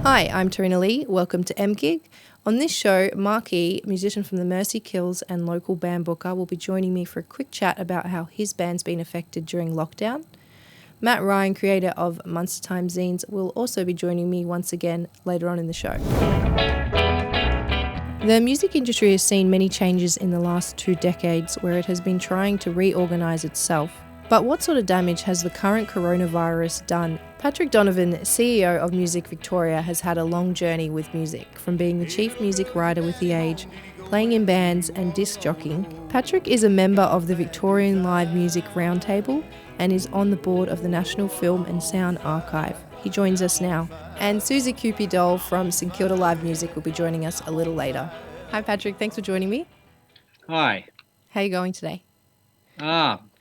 Hi, I'm Terina Lee. Welcome to MGig. On this show, Marky, musician from the Mercy Kills and local band booker, will be joining me for a quick chat about how his band's been affected during lockdown. Matt Ryan, creator of Munster Time Zines, will also be joining me once again later on in the show. The music industry has seen many changes in the last 2 decades where it has been trying to reorganise itself. But what sort of damage has the current coronavirus done? Patrick Donovan, CEO of Music Victoria, has had a long journey with music, from being the chief music writer with The Age, playing in bands and disc jockeying. Patrick is a member of the Victorian Live Music Roundtable and is on the board of the National Film and Sound Archive. He joins us now. And Susie Cupie-Doll from St Kilda Live Music will be joining us a little later. Hi Patrick, thanks for joining me. Hi. How are you going today?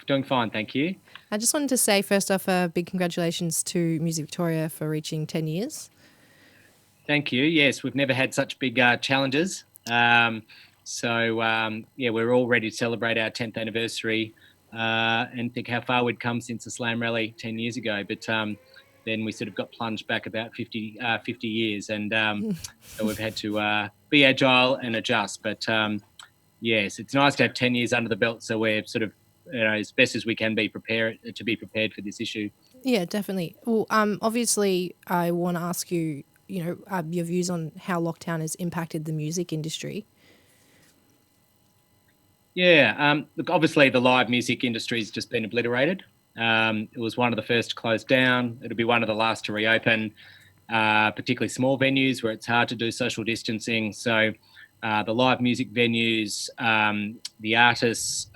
Doing fine, thank you. I just wanted to say, first off, a big congratulations to Music Victoria for reaching 10 years. Thank you. Yes, we've never had such big challenges. We're all ready to celebrate our 10th anniversary and think how far we'd come since the Slam Rally 10 years ago. But then we sort of got plunged back about 50 years. And so we've had to be agile and adjust. But yes, it's nice to have 10 years under the belt. So we're sort of, as best as we can be prepared for this issue. Yeah, definitely. Well, obviously, I want to ask you, your views on how lockdown has impacted the music industry. Yeah, look, obviously the live music industry has just been obliterated. It was one of the first to close down. It'll be one of the last to reopen, particularly small venues where it's hard to do social distancing. So the live music venues, the artists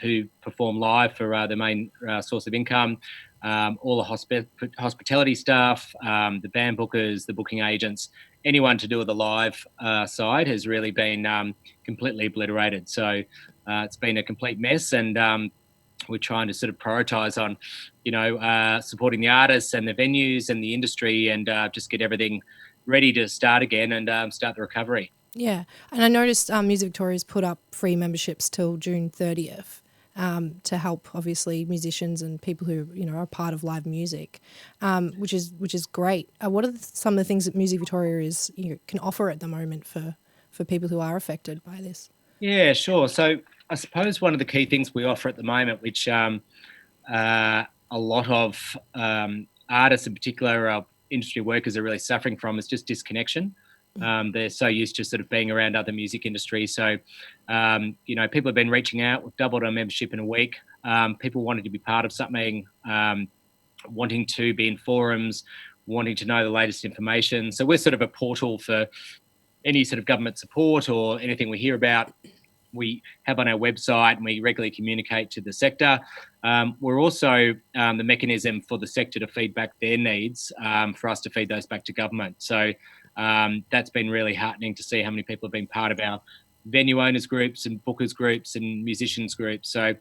who perform live for their main source of income, all the hospitality staff, the band bookers, the booking agents, anyone to do with the live side has really been completely obliterated. So it's been a complete mess, and we're trying to sort of prioritise on, supporting the artists and the venues and the industry, and just get everything ready to start again and start the recovery. Yeah, and I noticed Music Victoria's put up free memberships till June 30th to help, obviously, musicians and people who are part of live music, which is great. What are some of the things that Music Victoria can offer at the moment for people who are affected by this? Yeah, sure. So I suppose one of the key things we offer at the moment, which a lot of artists in particular, industry workers are really suffering from, is just disconnection. They're so used to sort of being around other music industries. So, people have been reaching out. We've doubled our membership in a week. People wanting to be part of something, wanting to be in forums, wanting to know the latest information. So we're sort of a portal for any sort of government support or anything we hear about. We have on our website, and we regularly communicate to the sector. We're also the mechanism for the sector to feed back their needs, for us to feed those back to government. So that's been really heartening to see how many people have been part of our venue owners groups and bookers groups and musicians groups. So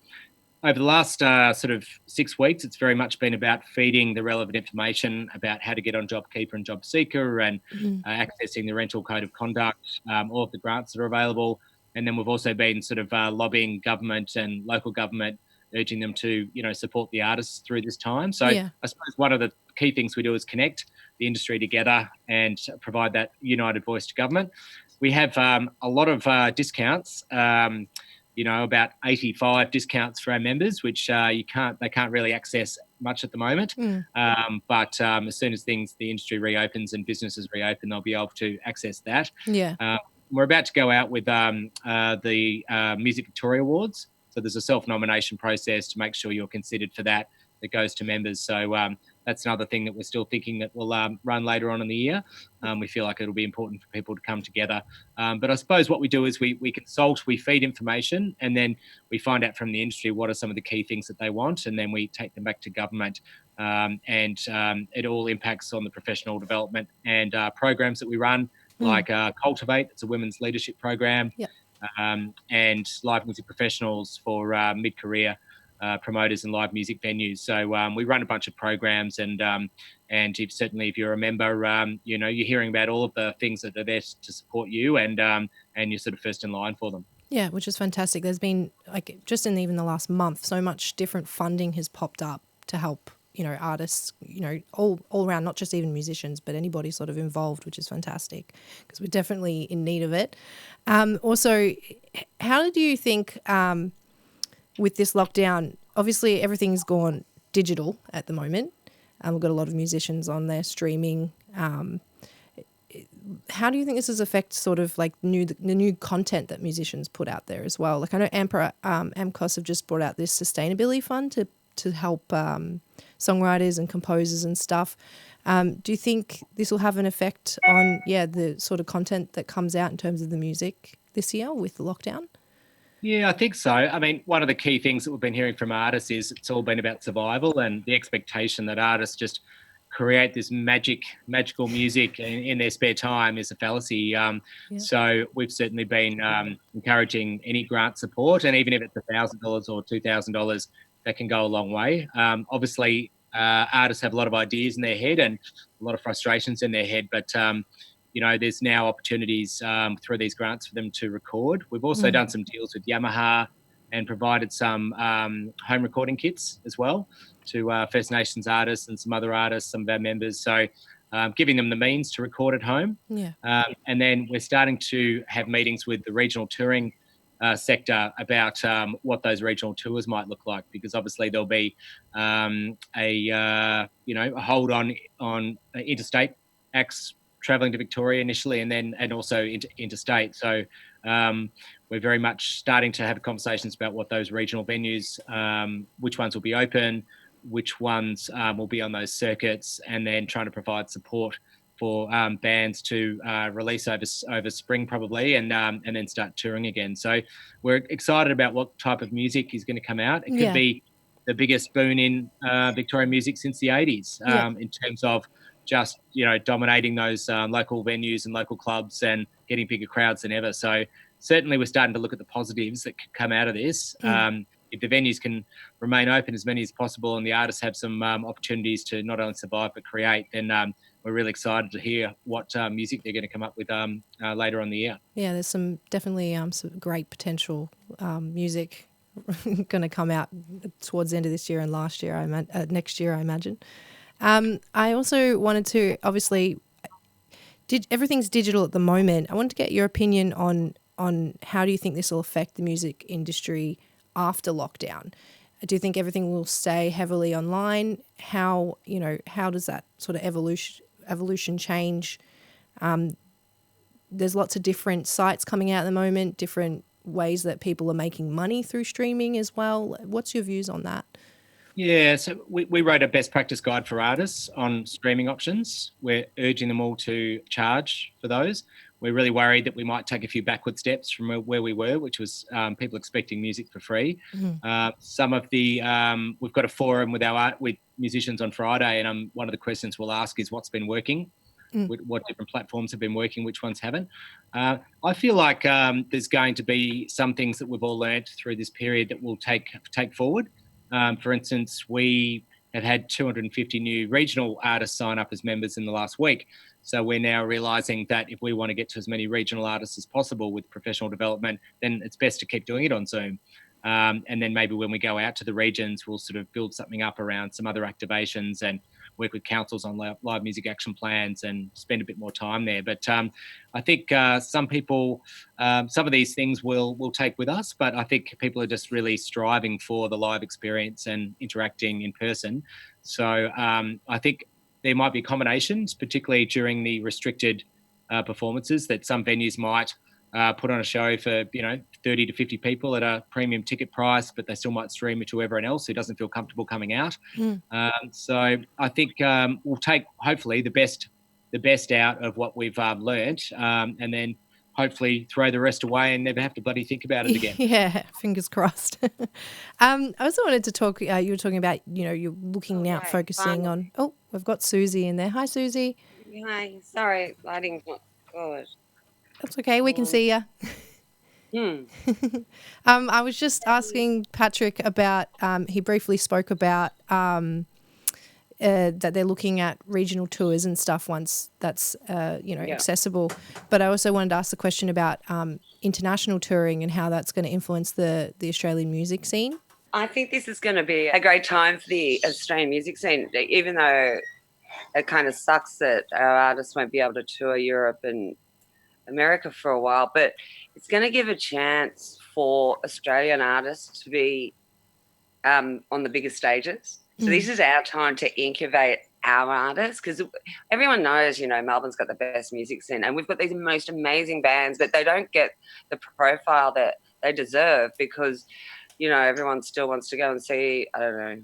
over the last sort of 6 weeks, it's very much been about feeding the relevant information about how to get on JobKeeper and JobSeeker, and accessing the rental code of conduct, all of the grants that are available. And then we've also been sort of lobbying government and local government, urging them to, support the artists through this time. So I suppose one of the key things we do is connect the industry together and provide that united voice to government. We have a lot of discounts, about 85 discounts for our members, which they can't really access much at the moment. But as soon as the industry reopens and businesses reopen, they'll be able to access that. Yeah. We're about to go out with the Music Victoria Awards. So there's a self-nomination process to make sure you're considered for that goes to members. So that's another thing that we're still thinking that will run later on in the year. We feel like it'll be important for people to come together. But I suppose what we do is we consult, we feed information, and then we find out from the industry what are some of the key things that they want, and then we take them back to government. And it all impacts on the professional development and programs that we run, like Cultivate, it's a women's leadership program, and Live Music Professionals for mid-career promoters and live music venues. So we run a bunch of programs, and if you're a member, you're hearing about all of the things that are there to support you, and you're sort of first in line for them. Yeah, which is fantastic. There's been, just in even the last month, so much different funding has popped up to help artists, all around, not just even musicians, but anybody sort of involved, which is fantastic because we're definitely in need of it. Also, how do you think with this lockdown, obviously everything's gone digital at the moment. We've got a lot of musicians on there streaming. How do you think this has affected sort of like the new content that musicians put out there as well? Like I know AMCOS have just brought out this sustainability fund to help songwriters and composers and stuff. Do you think this will have an effect on the sort of content that comes out in terms of the music this year with the lockdown? Yeah, I think so. I mean, one of the key things that we've been hearing from artists is it's all been about survival, and the expectation that artists just create this magical music in their spare time is a fallacy. So we've certainly been encouraging any grant support, and even if it's $1,000 or $2,000, that can go a long way. Obviously, artists have a lot of ideas in their head and a lot of frustrations in their head, but there's now opportunities through these grants for them to record. We've also done some deals with Yamaha and provided some home recording kits as well to First Nations artists and some other artists, some of our members. So giving them the means to record at home. Yeah. And then we're starting to have meetings with the regional touring sector about what those regional tours might look like, because obviously there'll be a hold on interstate acts traveling to Victoria initially, and also interstate. So we're very much starting to have conversations about what those regional venues, which ones will be open, which ones will be on those circuits, and then trying to provide support for bands to release over spring probably, and then start touring again. So we're excited about what type of music is going to come out. It could be the biggest boon in Victorian music since the 80s in terms of just dominating those local venues and local clubs and getting bigger crowds than ever. So certainly we're starting to look at the positives that could come out of this. If the venues can remain open as many as possible and the artists have some opportunities to not only survive but create, then we're really excited to hear what music they're going to come up with later on the year. Yeah, there's some definitely some great potential music going to come out towards the end of this year and next year, I imagine. I also wanted to, obviously, everything's digital at the moment. I wanted to get your opinion on how do you think this will affect the music industry after lockdown? Do you think everything will stay heavily online? How does that sort of evolution change? There's lots of different sites coming out at the moment, different ways that people are making money through streaming as well. What's your views on that? Yeah, so we wrote a best practice guide for artists on streaming options. We're urging them all to charge for those. We're really worried that we might take a few backward steps from where we were, which was people expecting music for free. Some of the we've got a forum with musicians on Friday, and one of the questions we'll ask is what's been working, what different platforms have been working, which ones haven't. I feel like there's going to be some things that we've all learnt through this period that we'll take forward. For instance, we have had 250 new regional artists sign up as members in the last week. So we're now realising that if we want to get to as many regional artists as possible with professional development, then it's best to keep doing it on Zoom. And then maybe when we go out to the regions, we'll sort of build something up around some other activations and work with councils on live music action plans and spend a bit more time there. But I think some people, some of these things we'll take with us, but I think people are just really striving for the live experience and interacting in person. So I think there might be combinations, particularly during the restricted performances, that some venues might put on a show for 30 to 50 people at a premium ticket price, but they still might stream it to everyone else who doesn't feel comfortable coming out. So I think we'll take hopefully the best out of what we've learned, and then hopefully throw the rest away and never have to bloody think about it again. Yeah, fingers crossed. I also wanted to talk. You were talking about you're looking now, focusing on. Oh, we've got Susie in there. Hi, Susie. Hi. Sorry, lighting's not good. That's okay. We can see you. I was just asking Patrick about. He briefly spoke about that they're looking at regional tours and stuff once that's accessible. But I also wanted to ask the question about international touring and how that's going to influence the Australian music scene. I think this is going to be a great time for the Australian music scene, even though it kind of sucks that our artists won't be able to tour Europe and America for a while, but it's going to give a chance for Australian artists to be on the bigger stages. So this is our time to incubate our artists, because everyone knows, Melbourne's got the best music scene, and we've got these most amazing bands, but they don't get the profile that they deserve because, everyone still wants to go and see, I don't know,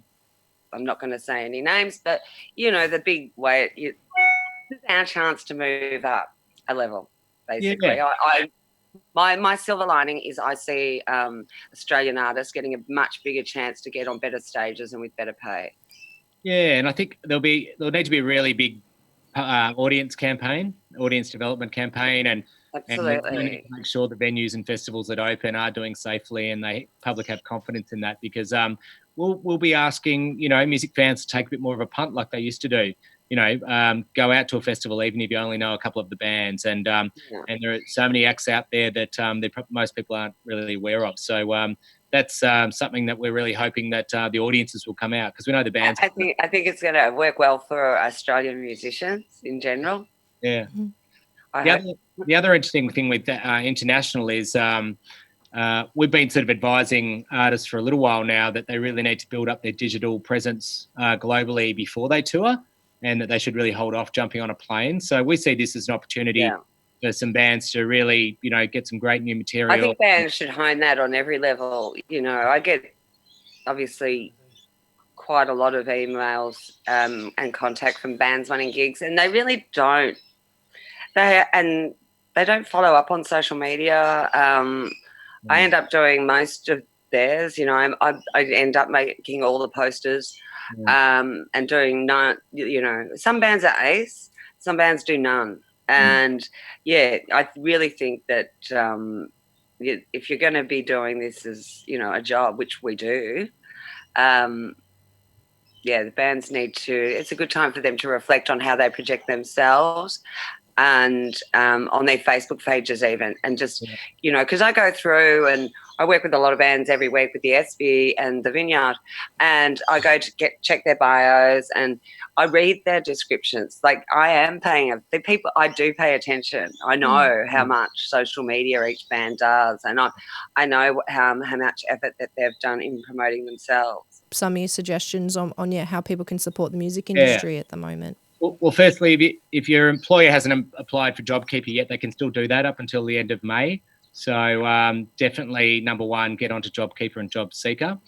I'm not going to say any names, but, the big way, this is our chance to move up a level, basically. Yeah. My silver lining is I see Australian artists getting a much bigger chance to get on better stages and with better pay. Yeah, and I think there'll need to be a really big audience development campaign, and Absolutely. we need to make sure the venues and festivals that open are doing safely and the public have confidence in that, because we'll be asking music fans to take a bit more of a punt like they used to do. Go out to a festival even if you only know a couple of the bands, and there are so many acts out there that most people aren't really aware of. So that's something that we're really hoping that the audiences will come out, because we know the bands. I think it's going to work well for Australian musicians in general. Yeah. The other interesting thing with international is we've been sort of advising artists for a little while now that they really need to build up their digital presence globally before they tour, and that they should really hold off jumping on a plane. So we see this as an opportunity for some bands to really, get some great new material. I think bands should hone that on every level. I get obviously quite a lot of emails and contact from bands wanting gigs, and they really don't. They don't follow up on social media. I end up doing most of theirs. I end up making all the posters and doing none. Some bands are ace, some bands do none. And I really think that if you're going to be doing this as a job, which we do, the bands need to. It's a good time for them to reflect on how they project themselves, and on their Facebook pages even, and just, because I go through and I work with a lot of bands every week with the SB and the Vineyard, and I go to check their bios and I read their descriptions. Like, I am I do pay attention. I know how much social media each band does, and I know how much effort that they've done in promoting themselves. Some of your suggestions on how people can support the music industry at the moment? Well, firstly, if your employer hasn't applied for JobKeeper yet, they can still do that up until the end of May. So definitely, number one, get onto JobKeeper and JobSeeker.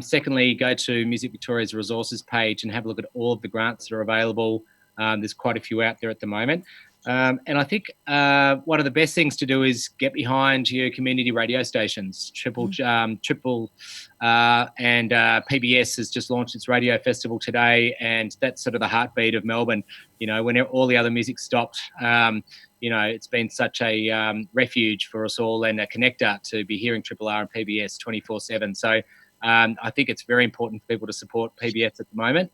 Secondly, go to Music Victoria's resources page and have a look at all of the grants that are available. There's quite a few out there at the moment. And I think one of the best things to do is get behind your community radio stations. Triple and PBS has just launched its radio festival today, and that's sort of the heartbeat of Melbourne. When all the other music stopped, it's been such a refuge for us all and a connector to be hearing Triple R and PBS 24/7. So I think it's very important for people to support PBS at the moment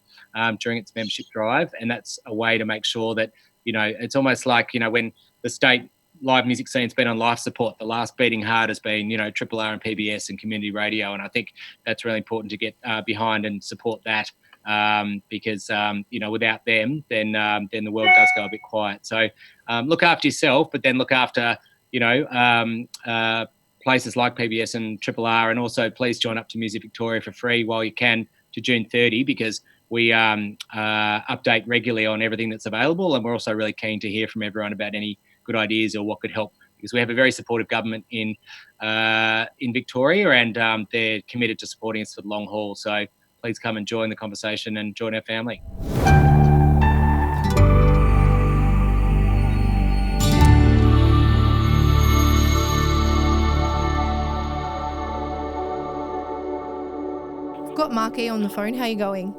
during its membership drive, and that's a way to make sure that it's almost like, when the state live music scene's been on life support, the last beating heart has been, Triple R and PBS and community radio. And I think that's really important to get behind and support that because, without them, then the world does go a bit quiet. So look after yourself, but then look after, places like PBS and Triple R. And also please join up to Music Victoria for free while you can to June 30, because we update regularly on everything that's available, and we're also really keen to hear from everyone about any good ideas or what could help, because we have a very supportive government in Victoria, and they're committed to supporting us for the long haul. So please come and join the conversation and join our family. I've got Marky on the phone. How you going?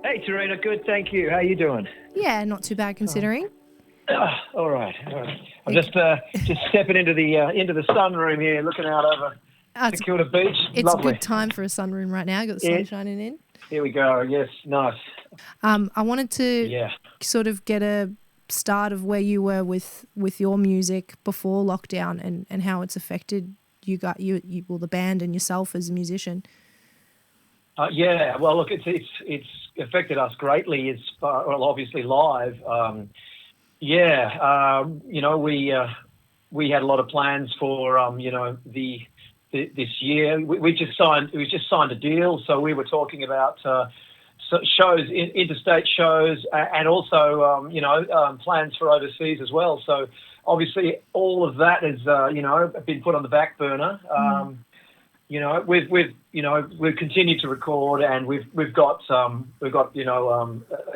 Hey, Terina, good, thank you. How you doing? Yeah, not too bad considering. All right. I'm just stepping into the sunroom here, looking out over Security Beach. It's Lovely. a good time for a sunroom right now. Got the sun shining in. Here we go. Yes, nice. I wanted to sort of get a start of where you were with your music before lockdown and how it's affected the band and yourself as a musician. Yeah, well, look, it's affected us greatly. It's well, obviously live. We had a lot of plans for this year. We just signed a deal, so we were talking about shows, interstate shows, and also plans for overseas as well. So obviously all of that has been put on the back burner. We've continued to record, and we've got a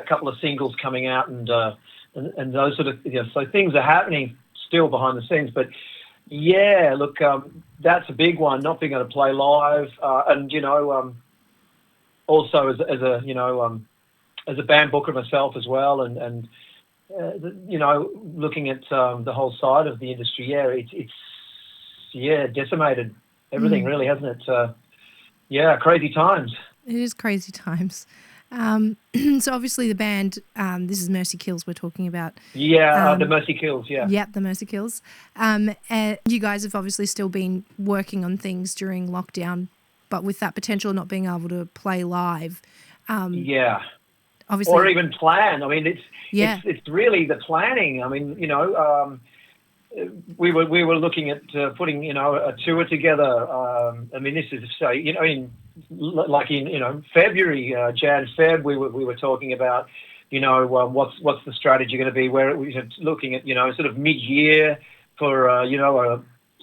couple of singles coming out, and those sort of so things are happening still behind the scenes. But yeah, look, that's a big one, not being able to play live, and also as a band booker myself as well, and looking at the whole side of the industry, it's decimated everything, really, hasn't it? Crazy times. It is crazy times. So obviously the band, this is Mercy Kills we're talking about. Yeah, the Mercy Kills, yeah. Yep, the Mercy Kills. And you guys have obviously still been working on things during lockdown, but with that potential not being able to play live. Obviously, or even plan. I mean, it's really the planning. I mean, we were looking at putting a tour together. I mean, this is in February, Jan-Feb, we were talking about what's the strategy going to be? Where we were looking at sort of mid-year for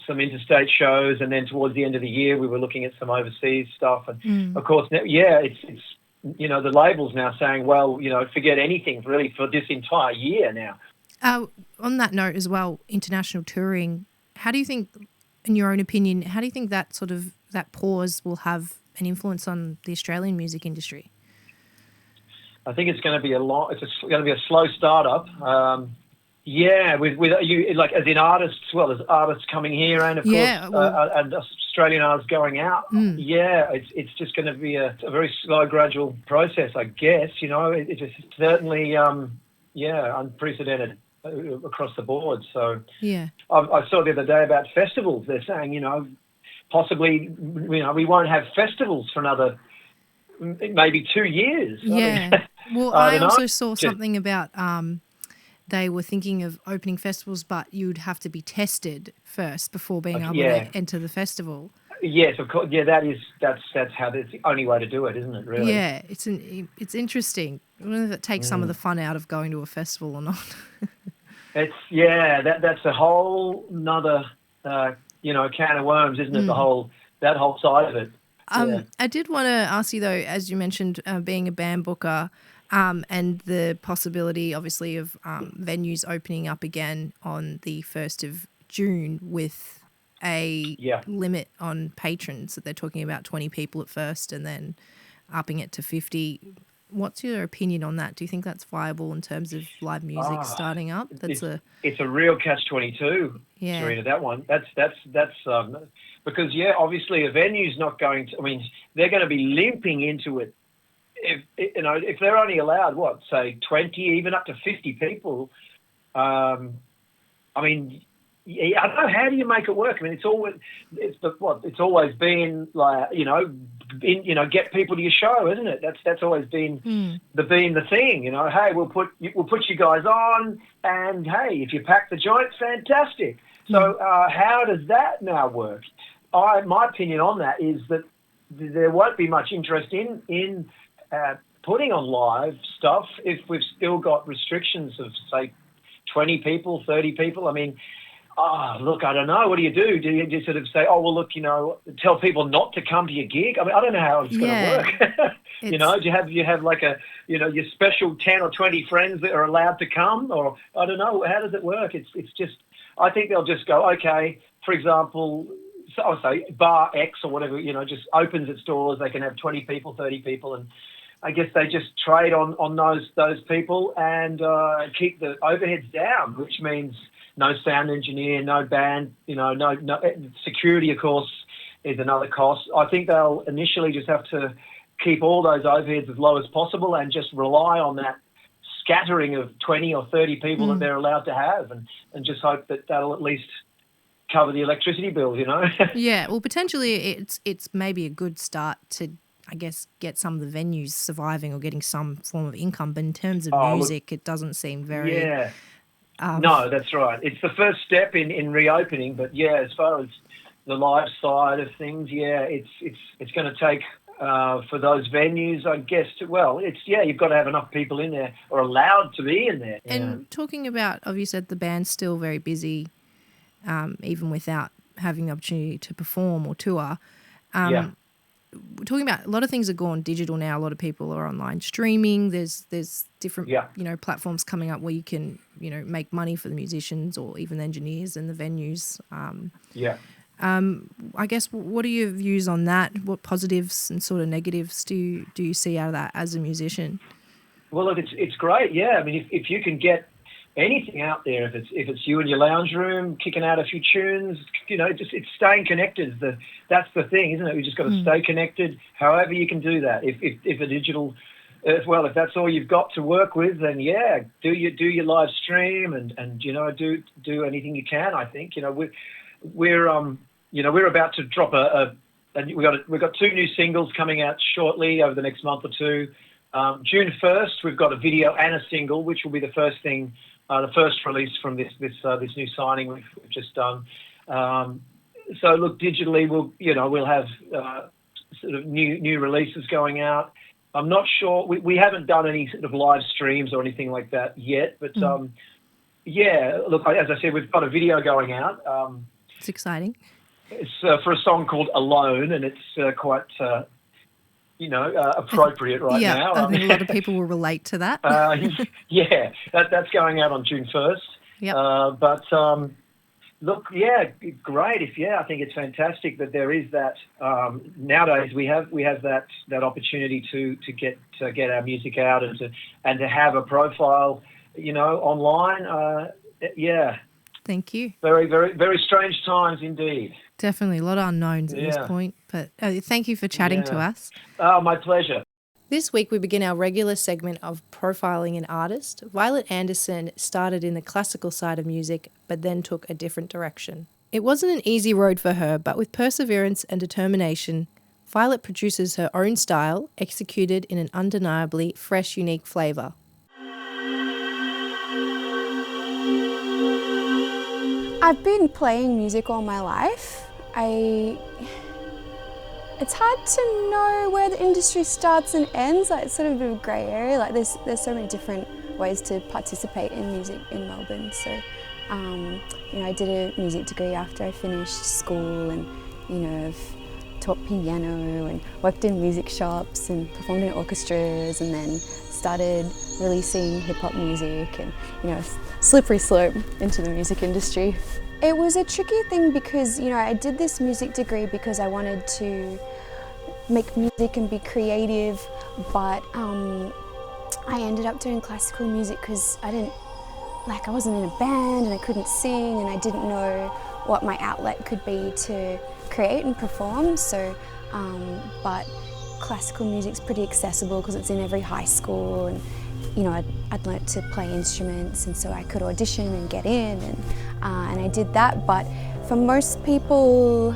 some interstate shows, and then towards the end of the year we were looking at some overseas stuff. And of course, it's the label's now saying, well, forget anything really for this entire year now. On that note as well, international touring, how do you think, in your own opinion, how do you think that that pause will have an influence on the Australian music industry? I think it's going to be a slow startup. With you, like, as in artists, well, there's artists coming here, and of course, and Australian artists going out. It's just going to be a very slow, gradual process, I guess. It's certainly unprecedented across the board. So I saw the other day about festivals. They're saying possibly we won't have festivals for another maybe 2 years. I also saw something about they were thinking of opening festivals, but you'd have to be tested first before being able to enter the festival. Yes, of course. Yeah, that's how that's the only way to do it, isn't it? Really? Yeah, it's interesting. I wonder if it takes some of the fun out of going to a festival or not. That's a whole nother can of worms, isn't it? That whole side of it. I did want to ask you though, as you mentioned, being a band booker, and the possibility, obviously, of venues opening up again on the 1st of June with a limit on patrons, that they're talking about 20 people at first and then upping it to 50. What's your opinion on that? Do you think that's viable in terms of live music starting up? It's a real catch-22, Terina, that one. That's because obviously a venue's not going to. I mean, they're going to be limping into it. If they're only allowed, say 20, even up to 50 people. I mean, I don't know, how do you make it work? I mean, it's always been like get people to your show, isn't it? That's always been the thing. Hey, we'll put you guys on, and hey, if you pack the joint, fantastic. So how does that now work? My opinion on that is that there won't be much interest in putting on live stuff if we've still got restrictions of, say, 20 people, 30 people. I mean, look, I don't know. What do you do? Do you just sort of say, tell people not to come to your gig? I mean, I don't know how it's going to work. Do you have like your special 10 or 20 friends that are allowed to come? Or I don't know. How does it work? It's just, I think they'll just go, okay, for example, I'll say bar X or whatever, just opens its doors. They can have 20 people, 30 people, and I guess they just trade on those people and keep the overheads down, which means no sound engineer, no band, no security, of course, is another cost. I think they'll initially just have to keep all those overheads as low as possible and just rely on that scattering of 20 or 30 people that they're allowed to have, and just hope that that'll at least cover the electricity bill, Yeah, well, potentially it's maybe a good start to I guess, get some of the venues surviving or getting some form of income. But in terms of music, it doesn't seem very... Yeah. No, that's right. It's the first step in reopening. But, yeah, as far as the live side of things, it's going to take... for those venues, I guess, you've got to have enough people in there or allowed to be in there. And talking about, obviously, the band's still very busy, even without having the opportunity to perform or tour. We're talking about a lot of things have gone digital now. A lot of people are online streaming. There's different, platforms coming up where you can, make money for the musicians or even the engineers and the venues. I guess, what are your views on that? What positives and sort of negatives do you see out of that as a musician? Well, look, it's great. Yeah, I mean, if you can get anything out there, if it's you in your lounge room kicking out a few tunes, it's staying connected. That's the thing, isn't it? You just got to stay connected. However you can do that. If a digital, if that's all you've got to work with, then do your live stream and do anything you can. I think we're about to drop we've got 2 new singles coming out shortly over the next month or two. June 1st, we've got a video and a single, which will be the first thing, the first release from this new signing we've just done. So look, digitally we'll have sort of new releases going out. I'm not sure we haven't done any sort of live streams or anything like that yet, but look, as I said, we've got a video going out. It's exciting. It's for a song called Alone, and it's quite, appropriate right now. I think a lot of people will relate to that. That's going out on June 1st. Yep. Look, great. I think it's fantastic that there is that. Nowadays, we have that opportunity to get our music out and to have a profile, online. Thank you. Very, very, very strange times indeed. Definitely a lot of unknowns at this point, but thank you for chatting to us. Oh, my pleasure. This week we begin our regular segment of profiling an artist. Violet Anderson started in the classical side of music, but then took a different direction. It wasn't an easy road for her, but with perseverance and determination, Violet produces her own style, executed in an undeniably fresh, unique flavour. I've been playing music all my life. It's hard to know where the industry starts and ends. It's sort of a bit of a grey area. There's so many different ways to participate in music in Melbourne. So, I did a music degree after I finished school, and I've taught piano and worked in music shops and performed in orchestras, and then started releasing hip-hop music and, slippery slope into the music industry. It was a tricky thing because, I did this music degree because I wanted to make music and be creative, but I ended up doing classical music because I wasn't in a band and I couldn't sing and I didn't know what my outlet could be to create and perform. So, but classical music's pretty accessible because it's in every high school, and I'd learnt to play instruments, and so I could audition and get in, and I did that. But for most people,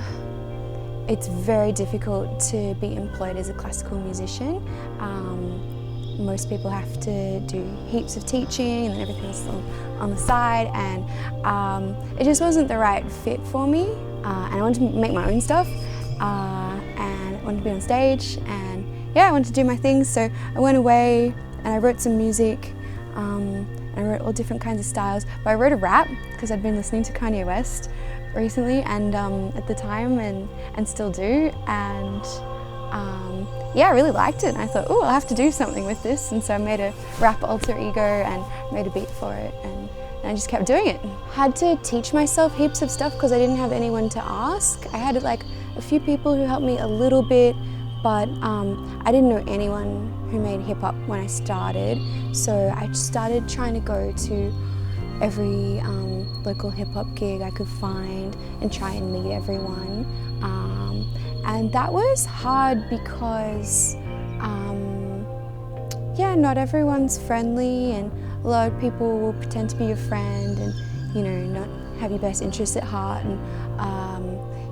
it's very difficult to be employed as a classical musician. Most people have to do heaps of teaching and then everything else on the side, and it just wasn't the right fit for me. And I wanted to make my own stuff, and I wanted to be on stage, and I wanted to do my thing. So I went away and I wrote some music. I wrote all different kinds of styles, but I wrote a rap because I'd been listening to Kanye West recently and at the time, and still do, and I really liked it, and I thought, oh, I'll have to do something with this, and so I made a rap alter ego and made a beat for it, and I just kept doing it. Had to teach myself heaps of stuff because I didn't have anyone to ask. I had a few people who helped me a little bit, but I didn't know anyone who made hip hop when I started, so I started trying to go to every local hip hop gig I could find and try and meet everyone. And that was hard because, not everyone's friendly, and a lot of people will pretend to be your friend and, not have your best interests at heart. And,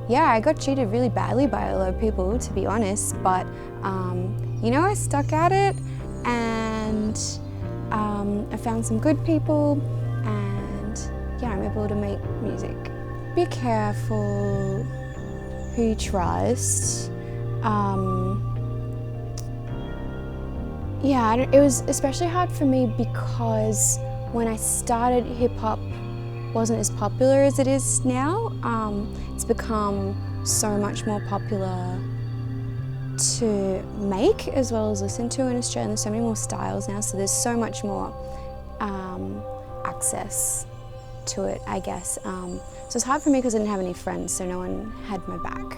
yeah, I got treated really badly by a lot of people, to be honest, but you know, I stuck at it, and I found some good people, and yeah, I'm able to make music. Be careful who you trust. Yeah, it was especially hard for me because when I started, hip hop wasn't as popular as it is now. It's become so much more popular to make as well as listen to in Australia. There's so many more styles now, so there's so much more access to it, I guess. So it's hard for me because I didn't have any friends, so no one had my back.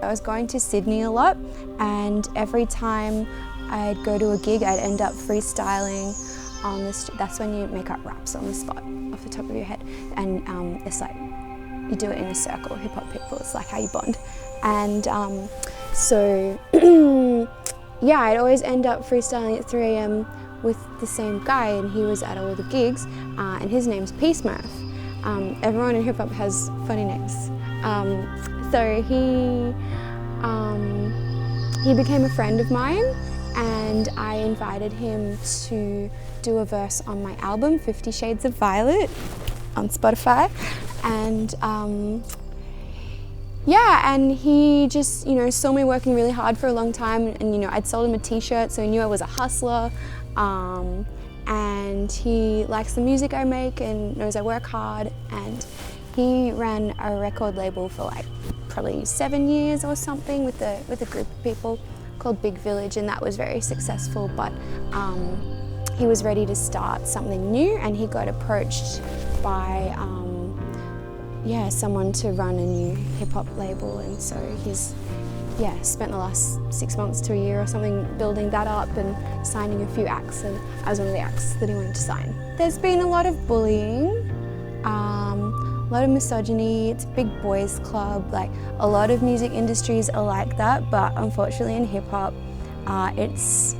I was going to Sydney a lot, and every time I'd go to a gig, I'd end up freestyling on the street. That's when you make up raps on the spot, off the top of your head. And it's like, you do it in a circle, hip hop people, it's like how you bond. And so, yeah, I'd always end up freestyling at 3 a.m. with the same guy, and he was at all the gigs, and his name's Peace Murph. Everyone in hip hop has funny names. So he became a friend of mine, and I invited him to do a verse on my album, 50 Shades of Violet, on Spotify. And yeah, and he just, you know, saw me working really hard for a long time, and, you know, I'd sold him a t-shirt, so he knew I was a hustler. And he likes the music I make and knows I work hard, and he ran a record label for like probably 7 years or something with a group of people called Big Village, and that was very successful, but he was ready to start something new, and he got approached by yeah, someone to run a new hip-hop label, and so he's spent the last 6 months to a year or something building that up and signing a few acts, and I was one of the acts that he wanted to sign. There's been a lot of bullying, a lot of misogyny. It's a big boys club. Like, a lot of music industries are like that, but unfortunately in hip-hop, it's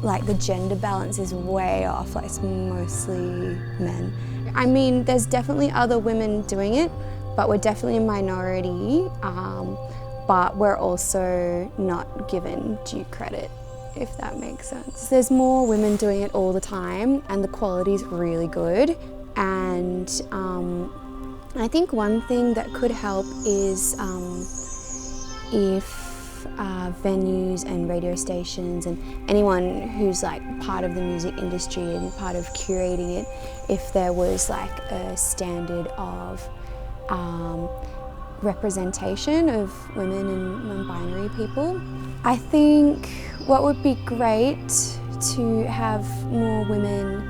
like the gender balance is way off. Like, it's mostly men. I mean, there's definitely other women doing it, but we're definitely a minority. But we're also not given due credit, if that makes sense. There's more women doing it all the time, and the quality's really good. And I think one thing that could help is if venues and radio stations and anyone who's like part of the music industry and part of curating it, if there was like a standard of representation of women and non-binary people. I think what would be great to have more women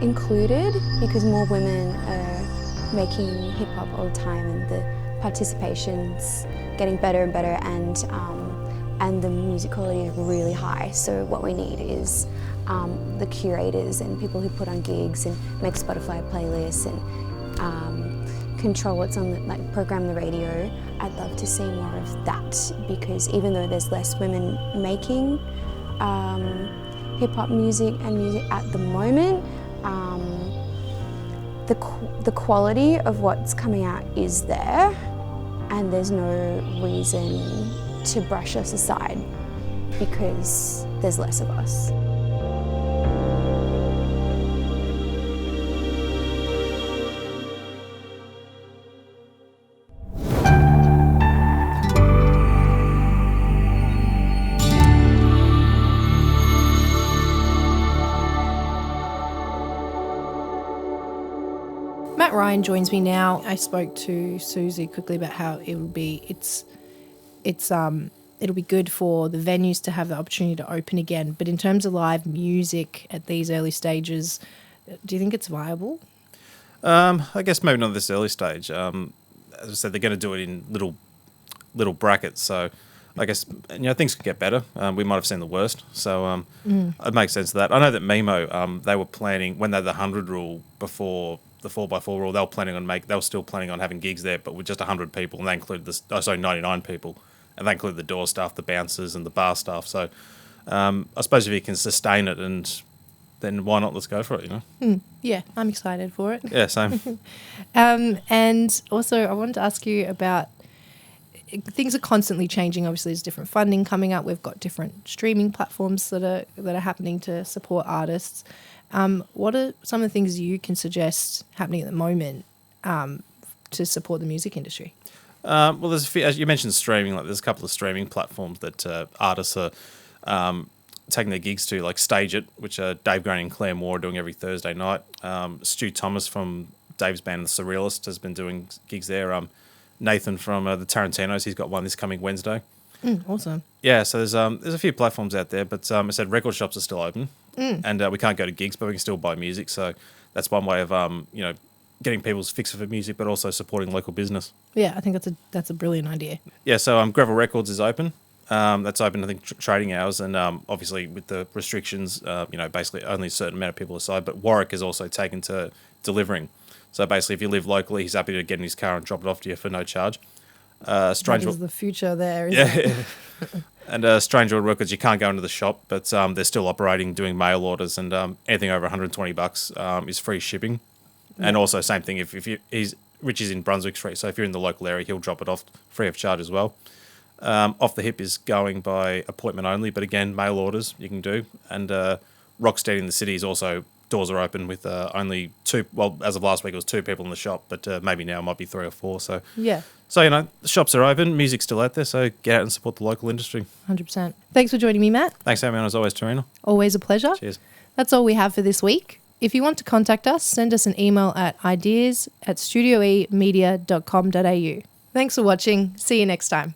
included, because more women are making hip hop all the time, and the participation's getting better and better, and the music quality is really high. So what we need is the curators and people who put on gigs and make Spotify playlists and control what's on the, like, program the radio. I'd love to see more of that, because even though there's less women making hip-hop music and music at the moment, the quality of what's coming out is there, and there's no reason to brush us aside because there's less of us. Matt Ryan joins me now. I spoke to Susie quickly about how it'll be good for the venues to have the opportunity to open again. But in terms of live music at these early stages, do you think it's viable? I guess maybe not at this early stage. As I said, they're going to do it in little brackets. So I guess, you know, things could get better. We might have seen the worst. So it makes sense of that. I know that Mimo, they were planning, when they had the 100 rule before the 4x4 rule, they were still planning on having gigs there, but with just 100 people, and they included 99 people, and they included the door staff, the bouncers, and the bar staff. So I suppose if you can sustain it and then why not? Let's go for it. Yeah, I'm excited for it. Yeah, same. And also, I wanted to ask you about things are constantly changing. Obviously, there's different funding coming up. We've got different streaming platforms that are happening to support artists. What are some of the things you can suggest happening at the moment to support the music industry? Well, there's a few, as you mentioned, streaming. Like, there's a couple of streaming platforms that artists are taking their gigs to, like Stage It, which Dave Graney and Claire Moore are doing every Thursday night. Stu Thomas from Dave's band, The Surrealist, has been doing gigs there. Nathan from the Tarantinos, he's got one this coming Wednesday. Awesome. Yeah, so there's a few platforms out there, but I said record shops are still open, and we can't go to gigs, but we can still buy music. So that's one way of getting people's fix for music, but also supporting local business. Yeah, I think that's a brilliant idea. Yeah, so Gravel Records is open. That's open, I think, trading hours, and obviously with the restrictions, basically only a certain amount of people aside. But Warwick is also taken to delivering. So basically, if you live locally, he's happy to get in his car and drop it off to you for no charge. That is the future there, isn't it? And Strange World Records, you can't go into the shop, but they're still operating, doing mail orders, and anything over $120 is free shipping. Yeah. And also, same thing, if Rich is in Brunswick Street, so if you're in the local area, he'll drop it off free of charge as well. Off the Hip is going by appointment only, but again, mail orders you can do. And Rocksteady in the city is also, doors are open with only 2, well, as of last week it was 2 people in the shop, but maybe now it might be 3 or 4. So yeah. So, the shops are open, music's still out there, so get out and support the local industry. 100%. Thanks for joining me, Matt. Thanks for having me on as always, Terina. Always a pleasure. Cheers. That's all we have for this week. If you want to contact us, send us an email at ideas@studioemedia.com.au. Thanks for watching. See you next time.